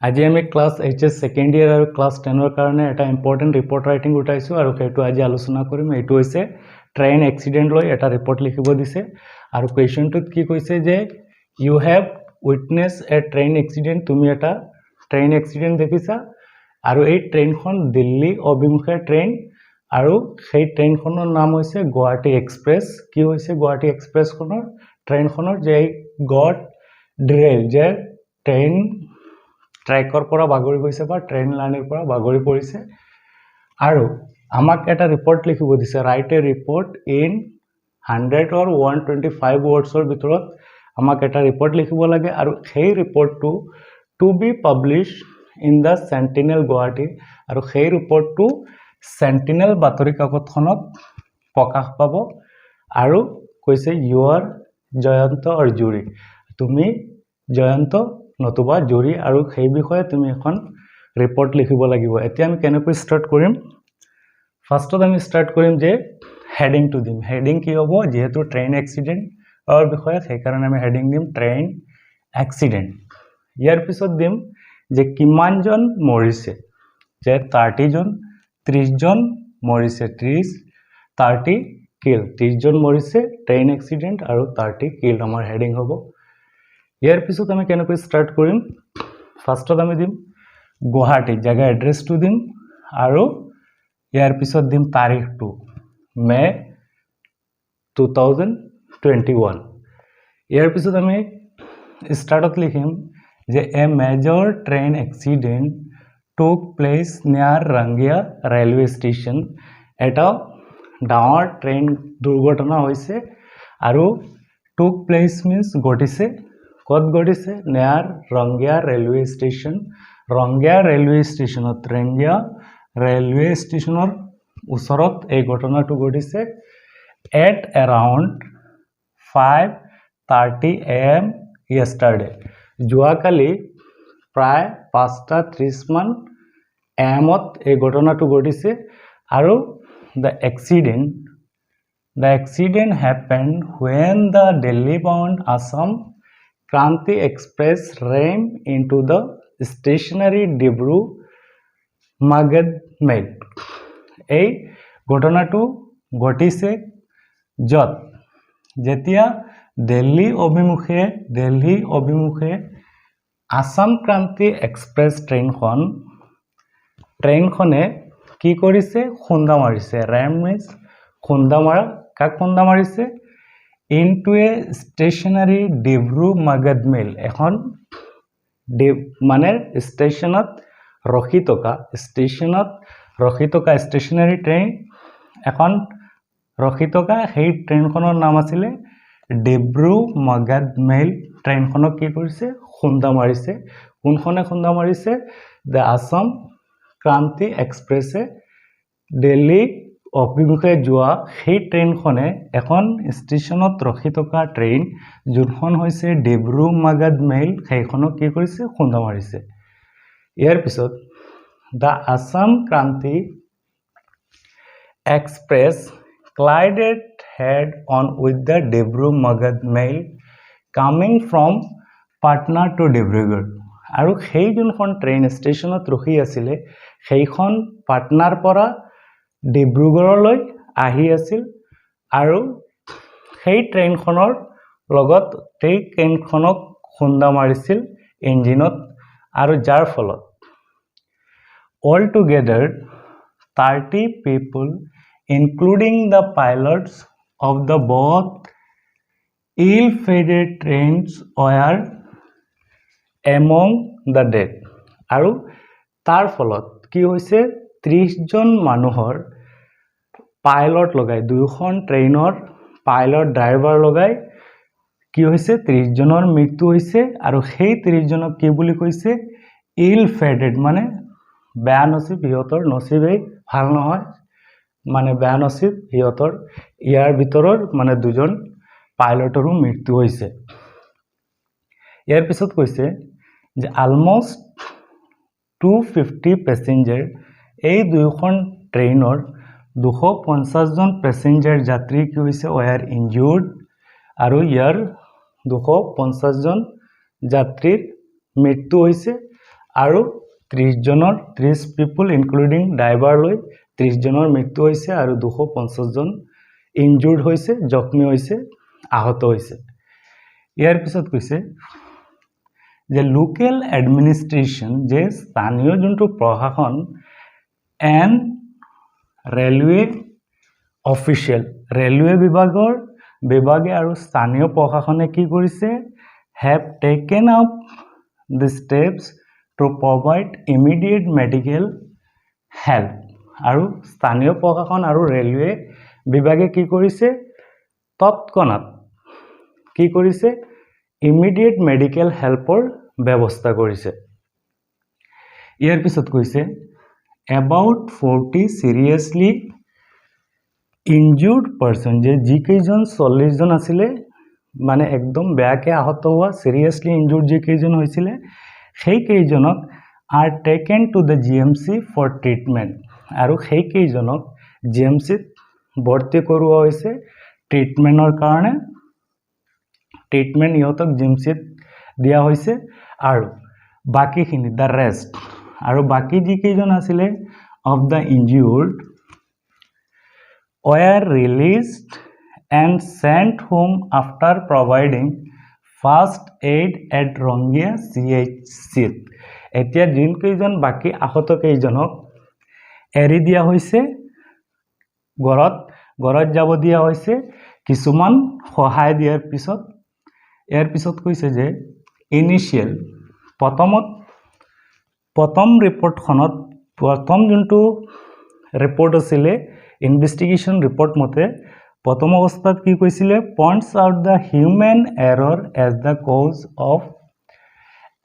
আজি আমি class HS second ইয়াৰ আৰু ক্লাছ 10ৰ কাৰণে এটা ইম্পৰ্টেন্ট ৰিপৰ্ট ৰাইটিং উঠাইছো আৰু সেইটো আজি আলোচনা কৰিম। এইটো হৈছে ট্ৰেইন এক্সিডেন্ট লৈ এটা ৰিপৰ্ট লিখিব দিছে আৰু কোৱেশ্চনটোত কি কৈছে যে you have witnessed a train accident, তুমি এটা ট্ৰেইন এক্সিডেন্ট দেখিছা আৰু এই ট্ৰেইনখন দিল্লী অভিমুখে ট্ৰেইন আৰু সেই ট্ৰেইনখনৰ নাম হৈছে গুৱাহাটী এক্সপ্ৰেছ। কি হৈছে গুৱাহাটী এক্সপ্ৰেছখনৰ ট্ৰেইনখনৰ যে গড ডিৰেইল যে ট্ৰেইন ট্ৰেকৰ পৰা বাগৰি গৈছে বা ট্ৰেইন লাইনৰ পৰা বাগৰি পৰিছে আৰু আমাক এটা ৰিপৰ্ট লিখিব দিছে। Write a report in 100 or 125 ৱৰ্ডছৰ ভিতৰত আমাক এটা ৰিপৰ্ট লিখিব লাগে আৰু সেই ৰিপৰ্টটো to be publish in the Sentinel Guwahati আৰু সেই ৰিপৰ্টটো চেণ্টিনেল বাতৰি কাকতখনত প্ৰকাশ পাব আৰু কৈছে ইউ আৰ জয়ন্ত আৰু জুৰি, তুমি জয়ন্ত নতুবা জুৰি আৰু সেই বিষয়ে তুমি এখন ৰিপৰ্ট লিখিব লাগিব। এতিয়া আমি কেনেকৈ ষ্টাৰ্ট কৰিম? ফাৰ্ষ্টত আমি ষ্টাৰ্ট কৰিম যে হেডিংটো দিম। হেডিং কি হ'ব? যিহেতু ট্ৰেইন এক্সিডেণ্টৰ বিষয়ে সেইকাৰণে আমি হেডিং দিম ট্ৰেইন এক্সিডেণ্ট। ইয়াৰ পিছত দিম যে কিমানজন মৰিছে, যে 30 জন 30 জন মৰিছে, 30 কিল, 30 জন মৰিছে ট্ৰেইন এক্সিডেণ্ট আৰু 30 কিল আমাৰ হেডিং হ'ব। ইয়াৰ পিছত আমি কেনেকৈ ষ্টাৰ্ট কৰিম? ফাৰ্ষ্টত আমি দিম গুৱাহাটী জাগা এড্ৰেছটো দিম আৰু ইয়াৰ পিছত দিম তাৰিখটো মে 2021। ইয়াৰ পিছত আমি ষ্টাৰ্টত লিখিম যে a major train accident took place near Rangiya railway station, এটা ডাঙৰ ট্ৰেইন দুৰ্ঘটনা হৈছে আৰু টুক প্লেচ মিন্স ঘটিছে, ক'ত ঘটিছে? নিয়াৰ Rangiya railway station, Rangia railway ষ্টেচনত, ৰংগিয়া ৰেলৱে ষ্টেচনৰ ওচৰত এই ঘটনাটো ঘটিছে। এট এৰাউণ্ড 5:30 AM yesterday, যোৱাকালি প্ৰায় 5:30 AM এই ঘটনাটো ঘটিছে আৰু the accident happened when the Delhi bound Assam Kranti Express ran into the stationary Dibru Magad Mail। এই ঘটনাটো ঘটিছে য'ত যেতিয়া দিল্লী অভিমুখে আসাম ক্ৰান্তি এক্সপ্ৰেছ ট্ৰেইনখনে কি কৰিছে? খুন্দা মাৰিছে। ৰেম মিন্স খুন্দা মাৰা। কাক খুন্দা মাৰিছে? Into a stationery Dibru Magadha mail, এখন মানে ষ্টেচনত ৰখি থকা ষ্টেচনাৰী ট্ৰেইন এখন ৰখি থকা, সেই ট্ৰেইনখনৰ নাম আছিলে ডিব্ৰু মাগধ মেইল। ট্ৰেইনখনক কি কৰিছে? খুন্দা মাৰিছে। কোনখনে খুন্দা মাৰিছে? দ্য আসাম ক্ৰান্তি এক্সপ্ৰেছে দিল্লী অভিমুখে যোৱা সেই ট্ৰেইনখনে এখন ষ্টেচনত ৰখি থকা ট্ৰেইন যোনখন হৈছে ডিব্ৰু মাগধ মেইল, সেইখনক কি কৰিছে? খুন্দা মাৰিছে। ইয়াৰ পিছত the Assam Kranti express collided head on with the Dibru Magad Mail coming from Patna to Dibrugarh, আৰু সেই যোনখন ট্ৰেইন ষ্টেচনত ৰখি আছিলে সেইখন পাটনাৰ পৰা ডিব্ৰুগড়লৈ আহি আছিল আৰু সেই ট্ৰেইনখনৰ লগত সেই ট্ৰেইনখনক খুন্দা মাৰিছিল ইঞ্জিনত আৰু যাৰ ফলত all together 30 people including the pilots of the both ill-fated trains were among the dead। আৰু তাৰ ফলত কি হৈছে? 30 জন মানুহৰ পাইলট লগাই, দুয়োখন ট্ৰেইনৰ পাইলট ড্ৰাইভাৰ লগাই কি হৈছে? 30 জনৰ মৃত্যু হৈছে আৰু সেই 30 জনক কি বুলি কৈছে? ইল-ফেটেড, মানে বেয়া নচিব, সিহঁতৰ নচিবেই ভাল নহয়, মানে বেয়া নচিব সিহঁতৰ। ইয়াৰ ভিতৰৰ মানে 2জন পাইলটৰো মৃত্যু হৈছে। ইয়াৰ পিছত কৈছে যে অলমষ্ট 250 পেছেঞ্জাৰ, এই দুয়োখন ট্ৰেইনৰ 250 জন পেছেঞ্জাৰ যাত্ৰী কি হৈছে? ৱেৰ ইনজিউৰ্ড, আৰু ইয়াৰ 250 জন যাত্ৰীৰ মৃত্যু হৈছে আৰু 30 জনৰ 30 পিপল ইনক্লুডিং ড্ৰাইভাৰ লৈ 30 জনৰ মৃত্যু হৈছে আৰু 250 জন ইনজুৰ্ড হৈছে জখমী হৈছে আহত হৈছে ইয়াৰ পিছত কৈছে যে লোকেল এডমিনিষ্ট্ৰেশ্যন যে স্থানীয় যোনটো প্ৰশাসন এণ্ড ৰেলৱে অফিচিয়েল ৰেলৱে বিভাগে আৰু স্থানীয় প্ৰশাসনে কি কৰিছে have taken up the steps to provide immediate medical help আৰু স্থানীয় প্ৰশাসন আৰু ৰেলৱে বিভাগে কি কৰিছে তৎক্ষণাত কি কৰিছে ইমিডিয়েট মেডিকেল হেল্পৰ ব্যৱস্থা কৰিছে ইয়াৰ পিছত কৈছে about 40 seriously injured person যে যিকেইজন 40 জন আছিলে মানে একদম বেয়াকে আহত হোৱা সিৰিয়াসলি ইনজুৰ্ড যে কেইজন হৈছিল সেই কেইজনক are taken to the GMC for treatment আৰু সেই কেইজনক GMC ভৰ্তি কৰোৱা হৈছে ট্ৰিটমেন্টৰ কাৰণে ট্ৰিটমেন্ট ইহঁতক GMC দিয়া হৈছে আৰু বাকিখিনি the rest আৰু বাকি যি কেইজন আছিলে of the injured were released and sent home after providing first aid at Rongia CHC এতিয়া যিন কেইজন বাকি আহত কেইজনক এৰি দিয়া হৈছে গৰত যাব দিয়া হৈছে কিছুমান সহায় দিয়াৰ পিছত ইয়াৰ পিছত কৈছে যে ইনিশিয়াল প্ৰথম ৰিপৰ্টখনত প্ৰথম যোনটো ৰিপৰ্ট আছিল ইনভেষ্টিগেশ্যন ৰিপৰ্ট মতে প্ৰথম অৱস্থাত কি কৈছিলে points out the human error as the cause of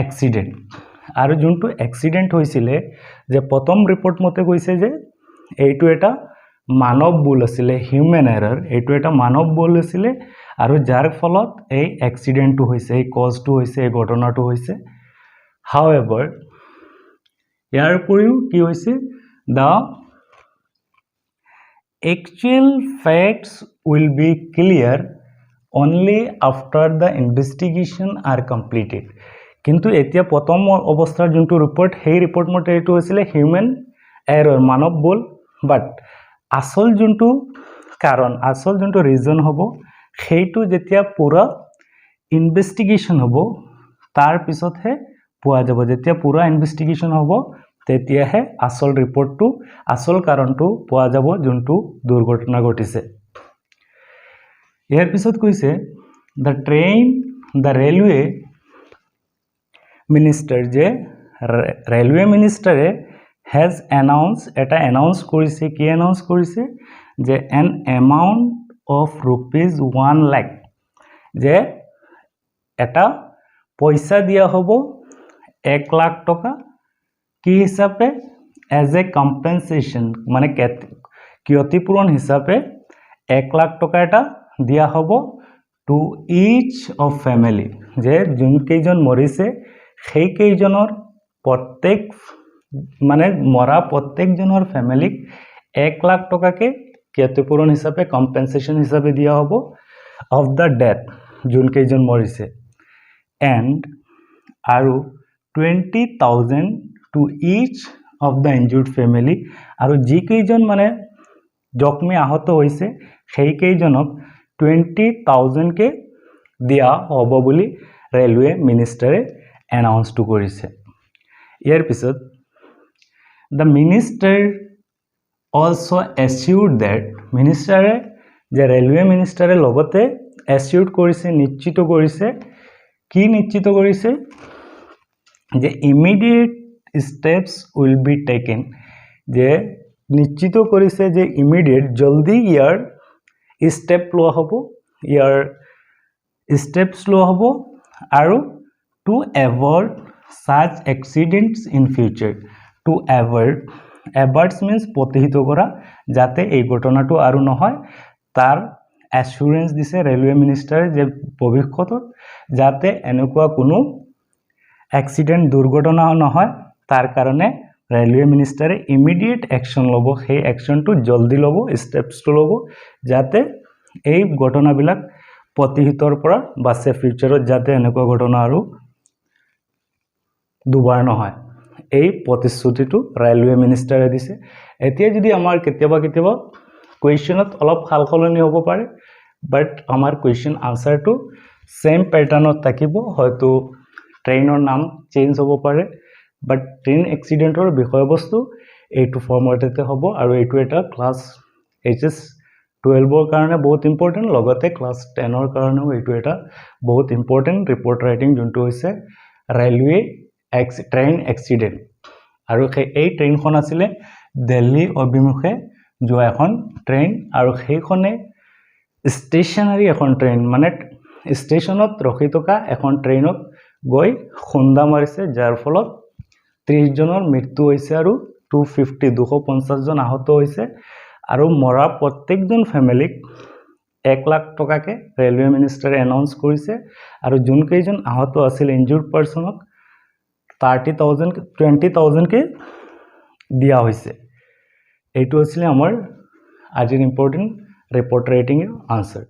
accident আৰু যোনটো এক্সিডেণ্ট হৈছিলে যে প্ৰথম ৰিপৰ্ট মতে কৈছে যে এইটো এটা মানৱ ভুল আছিলে হিউমেন এৰৰ এইটো এটা মানৱ ভুল আছিলে আৰু যাৰ ফলত এই এক্সিডেণ্টটো হৈছে এই কজটো হৈছে এই ঘটনাটো হৈছে হাউএভাৰ ইয়াৰ উপৰিও কি হৈছে the actual facts will be clear only after the investigation are completed কিন্তু এতিয়া প্ৰথম অৱস্থাৰ যোনটো ৰিপৰ্ট সেই ৰিপৰ্ট মতে এইটো হৈছিল হিউমেন এৰৰ মানৱ ভুল বাট আসল যোনটো কাৰণ আসল যোনটো ৰিজন হ'ব সেইটো যেতিয়া পুৰা ইনভেষ্টিগেশ্যন হ'ব তাৰ পিছতহে পোৱা যাব যেতিয়া পুৰা ইনভেষ্টিগেশ্যন হ'ব তেতিয়াহে আসল ৰিপৰ্টটো আসল কাৰণটো পোৱা যাব যোনটো দুৰ্ঘটনা ঘটিছে ইয়াৰ পিছত কৈছে দ্য ৰেলৱে মিনিষ্টাৰ যে ৰেলৱে মিনিষ্টাৰে হেজ এনাউন্স কৰিছে কি এনাউন্স কৰিছে যে এন এমাউণ্ট অফ ₹1 লাখ যে এটা পইচা দিয়া হ'ব 1 লাখ টকা কি হিচাপে এজ এ কম্পেনসেশন মানে ক্ষতিপূৰণ হিচাপে 1 লাখ টকা এটা দিয়া হ'ব টু ইচ অফ ফ্যামিলি যে যোন কেইজন মৰিছে সেই কেইজনৰ প্ৰত্যেক মানে মৰা প্ৰত্যেকজনৰ ফ্যামিলিক 1 লাখ টকাকে ক্ষতিপূৰণ হিচাপে কম্পেনসেশন হিচাপে দিয়া হ'ব অফ দ্য ডেথ যোন কেইজন মৰিছে এণ্ড আৰু 20,000 to each of the injured family আৰু যি কেইজন মানে জখমী আহত হৈছে সেই কেইজনক 20,000 কে দিয়া হ'ব বুলি ৰেলৱে মিনিষ্টাৰে এনাউন্সটো কৰিছে ইয়াৰ পিছত the minister also assured that মিনিষ্টাৰে যে ৰেলৱে মিনিষ্টাৰে লগতে assured কৰিছে নিশ্চিত কৰিছে কি নিশ্চিত কৰিছে যে immediate steps will be taken যে নিশ্চিত কৰিছে যে immediate জলদি ইয়াৰ step লোৱা হ'ব ইয়াৰ steps লোৱা হ'ব আৰু to avoid such accidents in future to avoid means প্ৰতিহিত কৰা যাতে এই ঘটনাটো আৰু নহয় তাৰ অ্যাসুৰেন্স দিছে ৰেলৱে মিনিষ্টাৰে যে ভৱিষ্যতত যাতে এনেকুৱা কোনো এক্সিডেন্ট দুৰ্ঘটনা নহয় তাৰ কাৰণে ৰেলৱে মিনিষ্টাৰে ইমিডিয়েট অ্যাকশন ল'ব সেই অ্যাকশনটো জলদি ল'ব স্টেপছটো ল'ব যাতে এই ঘটনাবিলাক প্ৰতিহিতৰ পৰা বাছে ফিউচাৰত যাতে এনেকুৱা ঘটনা আৰু দুবাৰ নহয় এই প্ৰতিশ্ৰুতিটো ৰেলৱে মিনিষ্টাৰে দিছে এতিয়া যদি আমাৰ কেতিয়াবা কুৱেশ্যনত অলপ সালসলনি হ'ব পাৰে বাট আমাৰ কুৱেশ্যন আনসাৰটো সেম প্যাটাৰ্নত থাকিব হয়তো ট্ৰেইনৰ নাম চেঞ্জ হ'ব পাৰে বাট ট্ৰেইন এক্সিডেণ্টৰ বিষয়বস্তু এইটো ফৰ্মেটতে হ'ব আৰু এইটো এটা ক্লাছ HS 12ৰ কাৰণে বহুত ইম্পৰ্টেণ্ট লগতে ক্লাছ 10ৰ কাৰণেও এইটো এটা বহুত ইম্পৰ্টেণ্ট ৰিপৰ্ট ৰাইটিং যোনটো হৈছে ৰেলৱে ট্ৰেইন এক্সিডেণ্ট আৰু এই ট্ৰেইনখন আছিলে দিল্লী অভিমুখে যোৱা এখন ট্ৰেইন আৰু সেইখনে ষ্টেচনাৰী এখন ট্ৰেইন মানে ষ্টেচনত ৰখি থকা এখন ট্ৰেইনক গৈ খুন্দা মাৰিছে যাৰ ফলত 30 জনৰ মৃত্যু হৈছে আৰু 250 জন আহত হৈছে আৰু মৰা প্ৰত্যেকজন ফ্যামিলিক 1 লাখ টকাকে ৰেলৱে মিনিষ্টাৰে এনাউন্স কৰিছে আৰু যোন কেইজন আহত আছিল ইনজুৰ্ড পাৰসনক 20,000 কে দিয়া হৈছে এইটো আছিল আমাৰ আজিৰ ইম্পৰ্টেন্ট ৰিপৰ্ট ৰাইটিং আনসাৰ